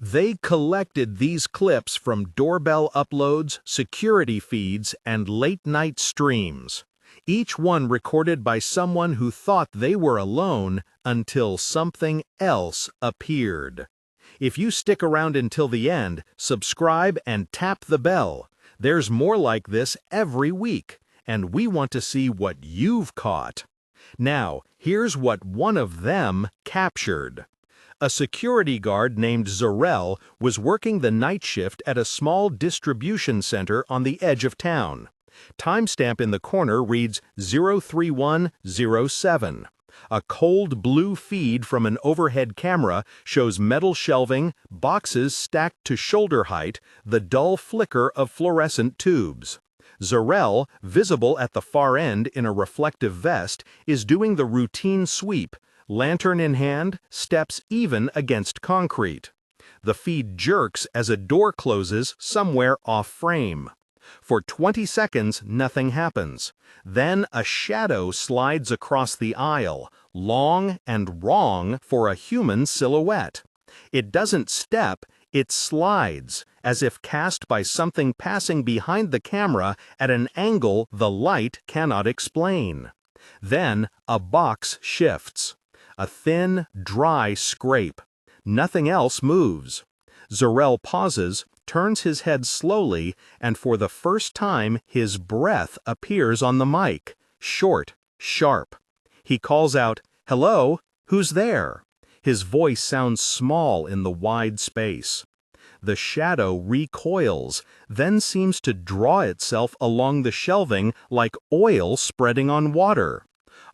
They collected these clips from doorbell uploads, security feeds, and late-night streams. Each one recorded by someone who thought they were alone until something else appeared. If you stick around until the end, subscribe and tap the bell. There's more like this every week, and we want to see what you've caught. Now, here's what one of them captured. A security guard named Zarel was working the night shift at a small distribution center on the edge of town. Timestamp in the corner reads 03107. A cold blue feed from an overhead camera shows metal shelving, boxes stacked to shoulder height, the dull flicker of fluorescent tubes. Zarel, visible at the far end in a reflective vest, is doing the routine sweep. Lantern in hand, steps even against concrete. The feed jerks as a door closes somewhere off frame. For 20 seconds, nothing happens. Then a shadow slides across the aisle, long and wrong for a human silhouette. It doesn't step, it slides, as if cast by something passing behind the camera at an angle the light cannot explain. Then a box shifts. A thin, dry scrape. Nothing else moves. Zarel pauses, turns his head slowly, and for the first time his breath appears on the mic, short, sharp. He calls out, "Hello, who's there?" His voice sounds small in the wide space. The shadow recoils, then seems to draw itself along the shelving like oil spreading on water.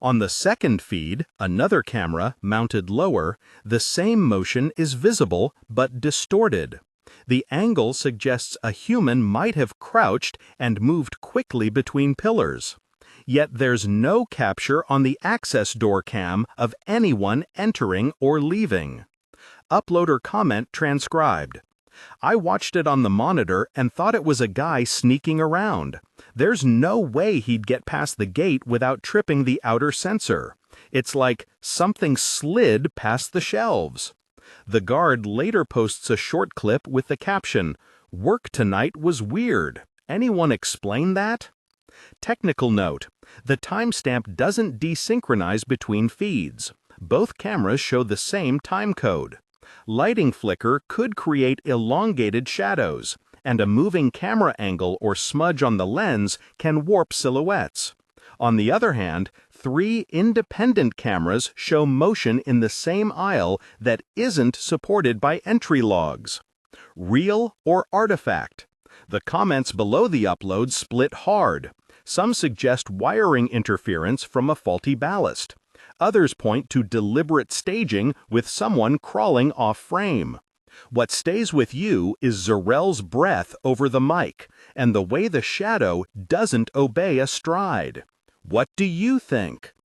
On the second feed, another camera, mounted lower, the same motion is visible but distorted. The angle suggests a human might have crouched and moved quickly between pillars. Yet there's no capture on the access door cam of anyone entering or leaving. Uploader comment transcribed. I watched it on the monitor and thought it was a guy sneaking around. There's no way he'd get past the gate without tripping the outer sensor. It's like something slid past the shelves. The guard later posts a short clip with the caption, "Work tonight was weird. Anyone explain that?" Technical note: the timestamp doesn't desynchronize between feeds. Both cameras show the same time code. Lighting flicker could create elongated shadows, and a moving camera angle or smudge on the lens can warp silhouettes. On the other hand, 3 independent cameras show motion in the same aisle that isn't supported by entry logs. Real or artifact? The comments below the upload split hard. Some suggest wiring interference from a faulty ballast. Others point to deliberate staging with someone crawling off frame. What stays with you is Zarel's breath over the mic, and the way the shadow doesn't obey a stride. What do you think?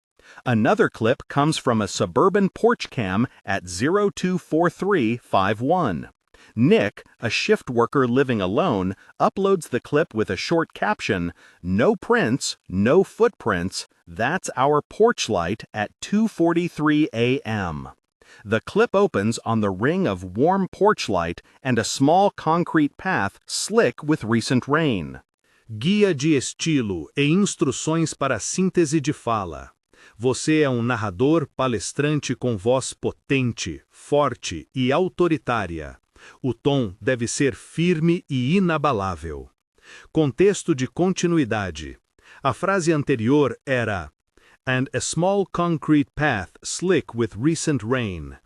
Another clip comes from a suburban porch cam at 024351. Nick, a shift worker living alone, uploads the clip with a short caption, "No prints, no footprints, that's our porch light at 2:43 a.m." The clip opens on the ring of warm porch light and a small concrete path slick with recent rain. Guia de estilo e instruções para a síntese de fala. Você é narrador palestrante com voz potente, forte e autoritária. O tom deve ser firme e inabalável. Contexto de continuidade. A frase anterior era "and a small concrete path slick with recent rain."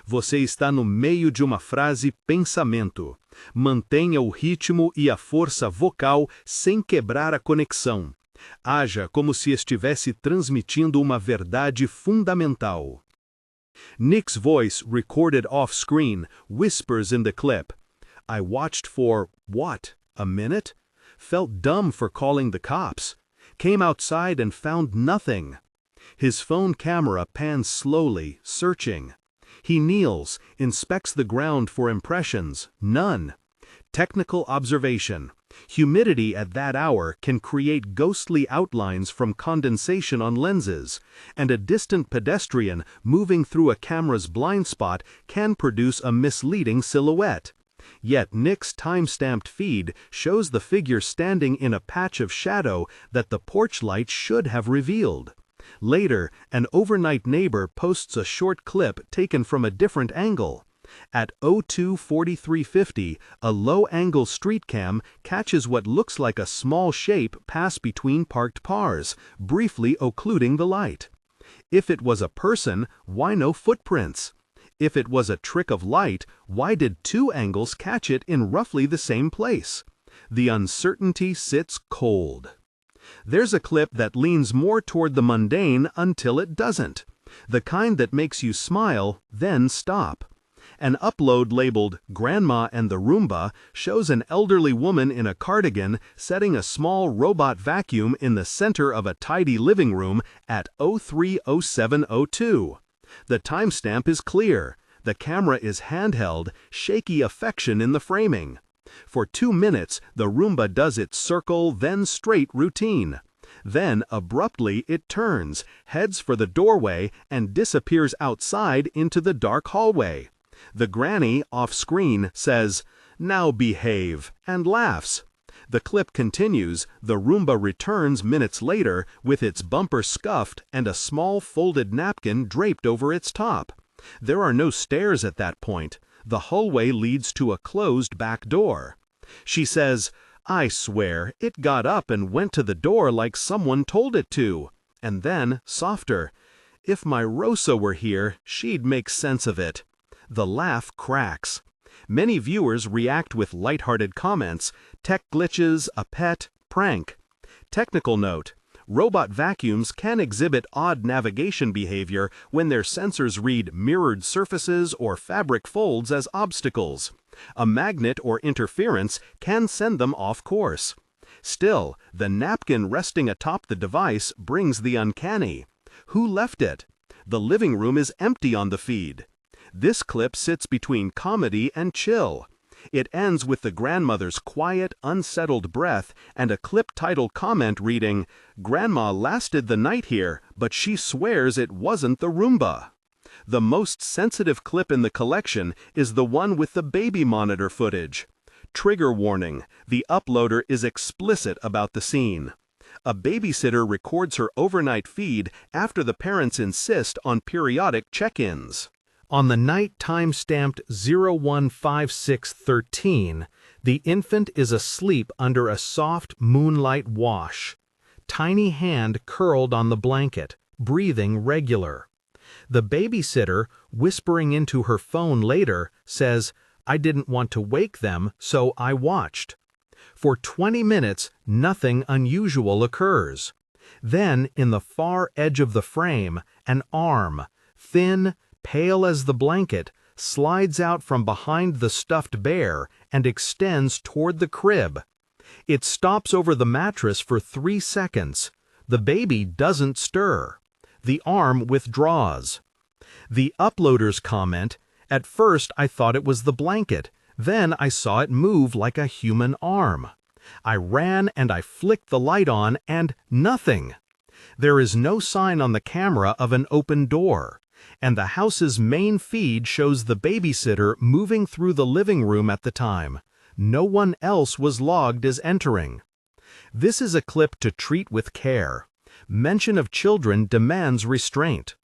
Você está no meio de uma frase pensamento. Mantenha o ritmo e a força vocal sem quebrar a conexão. Haja como se estivesse transmitindo uma verdade fundamental. Nick's voice, recorded off-screen, whispers in the clip. I watched for, what, a minute? Felt dumb for calling the cops. Came outside and found nothing. His phone camera pans slowly, searching. He kneels, inspects the ground for impressions, none. Technical observation. Humidity at that hour can create ghostly outlines from condensation on lenses, and a distant pedestrian moving through a camera's blind spot can produce a misleading silhouette. Yet Nick's time-stamped feed shows the figure standing in a patch of shadow that the porch light should have revealed. Later, an overnight neighbor posts a short clip taken from a different angle. At 02:43:50, a low-angle street cam catches what looks like a small shape pass between parked cars, briefly occluding the light. If it was a person, why no footprints? If it was a trick of light, why did two angles catch it in roughly the same place? The uncertainty sits cold. There's a clip that leans more toward the mundane until it doesn't. The kind that makes you smile, then stop. An upload labeled "Grandma and the Roomba" shows an elderly woman in a cardigan setting a small robot vacuum in the center of a tidy living room at 03:07:02. The timestamp is clear. The camera is handheld, shaky affection in the framing. For 2 minutes, the Roomba does its circle, then straight routine. Then, abruptly, it turns, heads for the doorway, and disappears outside into the dark hallway. The granny, off-screen, says, "Now behave," and laughs. The clip continues. The Roomba returns minutes later with its bumper scuffed and a small folded napkin draped over its top. There are no stairs at that point. The hallway leads to a closed back door. She says, "I swear, it got up and went to the door like someone told it to." And then, softer, "If my Rosa were here, she'd make sense of it." The laugh cracks. Many viewers react with lighthearted comments: tech glitches, a pet, prank. Technical note: robot vacuums can exhibit odd navigation behavior when their sensors read mirrored surfaces or fabric folds as obstacles. A magnet or interference can send them off course. Still, the napkin resting atop the device brings the uncanny. Who left it? The living room is empty on the feed. This clip sits between comedy and chill. It ends with the grandmother's quiet, unsettled breath and a clip title comment reading, "Grandma lasted the night here, but she swears it wasn't the Roomba." The most sensitive clip in the collection is the one with the baby monitor footage. Trigger warning: the uploader is explicit about the scene. A babysitter records her overnight feed after the parents insist on periodic check-ins. On the night time-stamped 01:56:13, the infant is asleep under a soft moonlight wash. Tiny hand curled on the blanket, breathing regular. The babysitter, whispering into her phone later, says, "I didn't want to wake them, so I watched." For 20 minutes, nothing unusual occurs. Then, in the far edge of the frame, an arm, thin, pale as the blanket, slides out from behind the stuffed bear and extends toward the crib. It stops over the mattress for 3 seconds. The baby doesn't stir. The arm withdraws. The uploaders comment, "At first I thought it was the blanket. Then I saw it move like a human arm. I ran and I flicked the light on and nothing." There is no sign on the camera of an open door, and the house's main feed shows the babysitter moving through the living room at the time. No one else was logged as entering. This is a clip to treat with care. Mention of children demands restraint.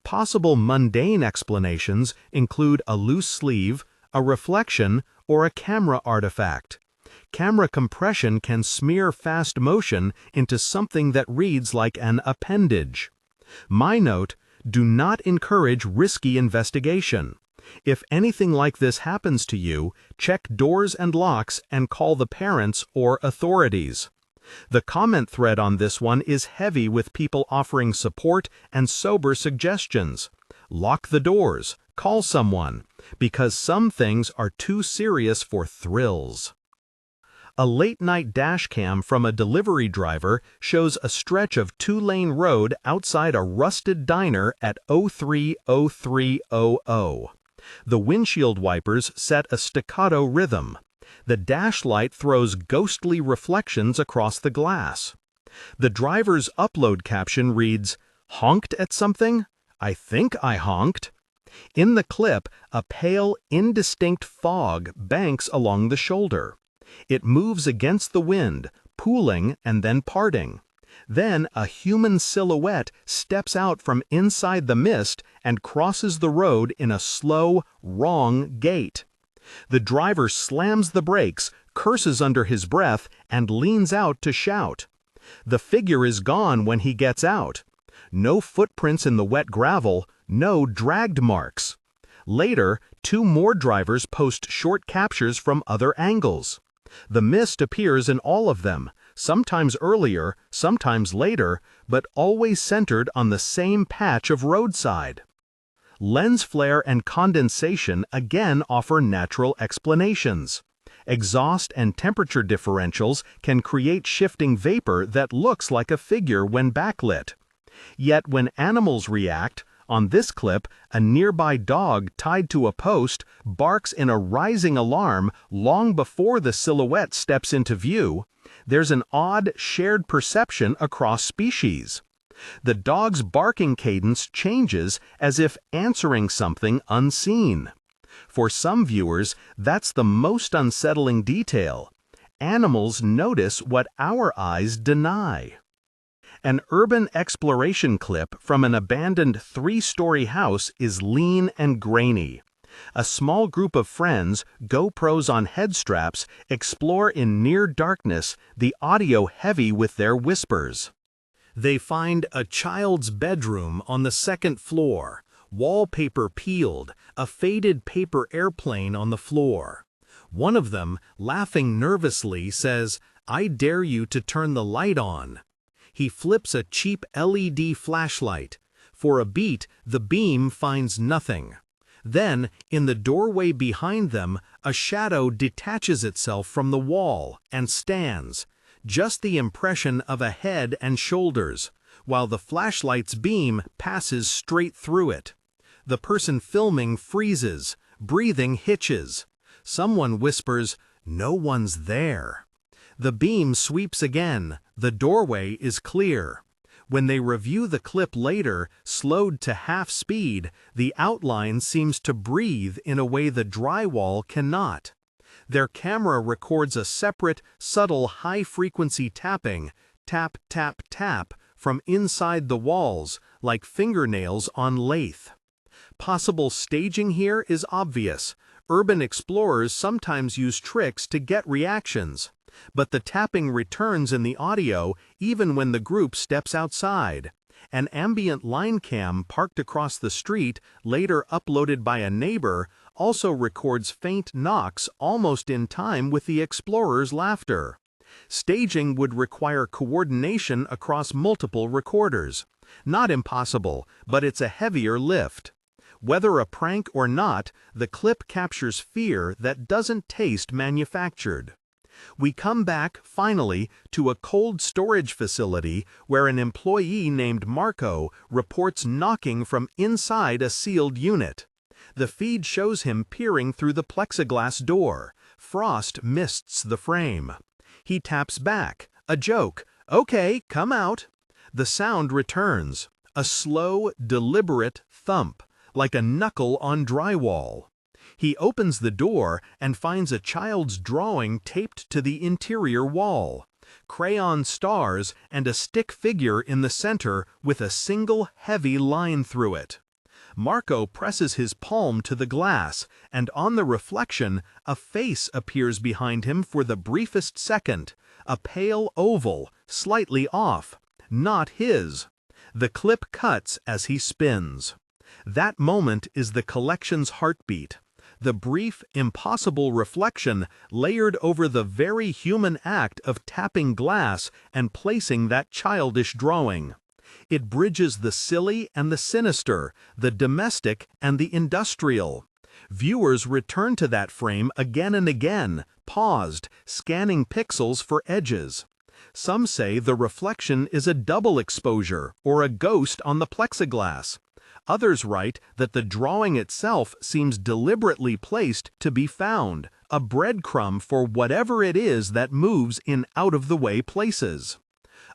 Possible mundane explanations include a loose sleeve, a reflection, or a camera artifact. Camera compression can smear fast motion into something that reads like an appendage. My note: do not encourage risky investigation. If anything like this happens to you, check doors and locks and call the parents or authorities. The comment thread on this one is heavy with people offering support and sober suggestions. Lock the doors, call someone, because some things are too serious for thrills. A late-night dashcam from a delivery driver shows a stretch of 2-lane road outside a rusted diner at 03:03:00. The windshield wipers set a staccato rhythm. The dash light throws ghostly reflections across the glass. The driver's upload caption reads, "Honked at something? I think I honked." In the clip, a pale, indistinct fog banks along the shoulder. It moves against the wind, pooling and then parting. Then a human silhouette steps out from inside the mist and crosses the road in a slow, wrong gait. The driver slams the brakes, curses under his breath, and leans out to shout. The figure is gone when he gets out. No footprints in the wet gravel, no dragged marks. Later, 2 more drivers post short captures from other angles. The mist appears in all of them, sometimes earlier, sometimes later, but always centered on the same patch of roadside. Lens flare and condensation again offer natural explanations. Exhaust and temperature differentials can create shifting vapor that looks like a figure when backlit. Yet when animals react, on this clip, a nearby dog tied to a post barks in a rising alarm long before the silhouette steps into view. There's an odd shared perception across species. The dog's barking cadence changes as if answering something unseen. For some viewers, that's the most unsettling detail. Animals notice what our eyes deny. An urban exploration clip from an abandoned 3-story house is lean and grainy. A small group of friends, GoPros on head straps, explore in near darkness, the audio heavy with their whispers. They find a child's bedroom on the 2nd floor, wallpaper peeled, a faded paper airplane on the floor. One of them, laughing nervously, says, "I dare you to turn the light on." He flips a cheap LED flashlight. For a beat, the beam finds nothing. Then, in the doorway behind them, a shadow detaches itself from the wall and stands. Just the impression of a head and shoulders, while the flashlight's beam passes straight through it. The person filming freezes, breathing hitches. Someone whispers, "No one's there." The beam sweeps again, the doorway is clear. When they review the clip later, slowed to half speed, the outline seems to breathe in a way the drywall cannot. Their camera records a separate, subtle high-frequency tapping, tap, tap, tap, from inside the walls, like fingernails on lathe. Possible staging here is obvious. Urban explorers sometimes use tricks to get reactions. But the tapping returns in the audio even when the group steps outside. An ambient line cam parked across the street, later uploaded by a neighbor, also records faint knocks almost in time with the explorers' laughter. Staging would require coordination across multiple recorders. Not impossible, but it's a heavier lift. Whether a prank or not, the clip captures fear that doesn't taste manufactured. We come back, finally, to a cold storage facility where an employee named Marco reports knocking from inside a sealed unit. The feed shows him peering through the plexiglass door. Frost mists the frame. He taps back. A joke. "Okay, come out." The sound returns. A slow, deliberate thump, like a knuckle on drywall. He opens the door and finds a child's drawing taped to the interior wall. Crayon stars and a stick figure in the center with a single heavy line through it. Marco presses his palm to the glass, and on the reflection, a face appears behind him for the briefest second. A pale oval, slightly off. Not his. The clip cuts as he spins. That moment is the collection's heartbeat. The brief, impossible reflection layered over the very human act of tapping glass and placing that childish drawing. It bridges the silly and the sinister, the domestic and the industrial. Viewers return to that frame again and again, paused, scanning pixels for edges. Some say the reflection is a double exposure or a ghost on the plexiglass. Others write that the drawing itself seems deliberately placed to be found, a breadcrumb for whatever it is that moves in out-of-the-way places.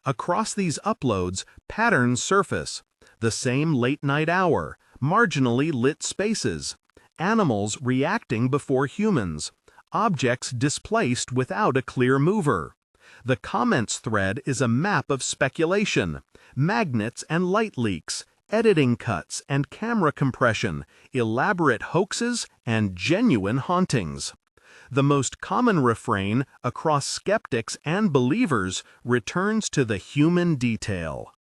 Across these uploads, patterns surface. The same late-night hour, marginally lit spaces, animals reacting before humans, objects displaced without a clear mover. The comments thread is a map of speculation, magnets and light leaks, editing cuts and camera compression, elaborate hoaxes and genuine hauntings. The most common refrain across skeptics and believers returns to the human detail.